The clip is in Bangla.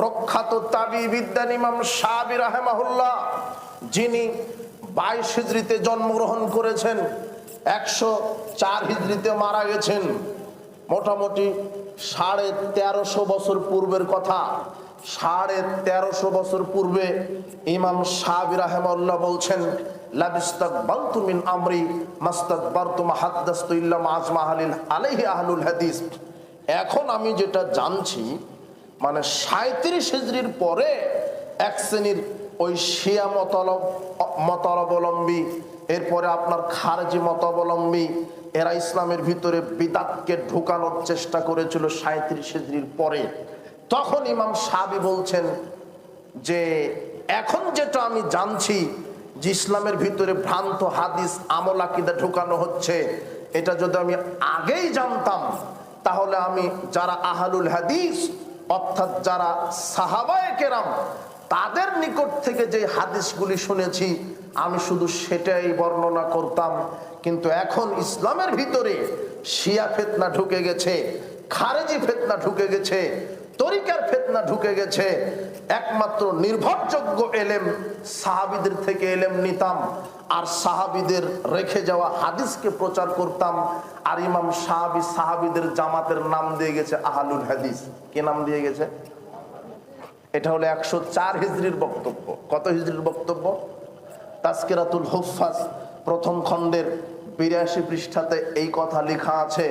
প্রখ্যাত তাবি বিদ্যান ইমাম শাফি রাহিমাহুল্লাহ, যিনি 22 হিজরিতে জন্মগ্রহণ করেছেন, 104 হিজরিতে মারা গেছেন। মোটামুটি 1350 বছর পূর্বের কথা। 1350 বছর পূর্বে ইমাম শাফি রাহিমাহুল্লাহ বলছেন, লাবিস্তাকবালতু মিন আমরি মাস্তাকবারতু মাহাদ্দাসতু ইল্লা মাজমা আলাইহি আহলুল হাদিস। এখন আমি যেটা জানছি, মানে 37 হিজরির পরে এক শ্রেণীর ওই শিয়া মতাবলম্বী, এরপরে আপনার খারজি মতাবলম্বী, এরা ইসলামের ভিতরে বিদআতকে ঢুকানোর চেষ্টা করেছিল 37 হিজরির পরে। তখন ইমাম শাফি বলছেন যে এখন যেটা আমি জানছি যে ইসলামের ভিতরে ভ্রান্ত হাদিস আমল আকীদা ঢুকানো হচ্ছে, এটা যদি আমি আগেই জানতাম তাহলে আমি যারা আহলুল হাদিস অর্থাৎ যারা সাহাবায়ে কেরাম তাদের নিকট থেকে যে হাদিসগুলি শুনেছি আমি শুধু সেটাই বর্ণনা করতাম। কিন্তু এখন ইসলামের ভিতরে শিয়া ফিতনা ঢুকে গেছে, খারেজি ফিতনা ঢুকে গেছে, তরিকার ফিতনা ঢুকে গেছে। একমাত্র নির্ভরযোগ্য এলেম সাহাবীদের থেকে এলেম নিতাম আর সাহাবীদের রেখে যাওয়া হাদিসকে প্রচার করতাম। আর ইমাম শাফি সাহাবীদের জামাতের নাম দিয়ে গেছে আহলুল হাদিস। কি নাম দিয়ে গেছে? এটা হলো 104 হিজরির বক্তব্য। কত হিজরির বক্তব্য? তাজকিরাতুল হুফাজ প্রথম খণ্ডের 82 পৃষ্ঠাতে এই কথা লেখা আছে।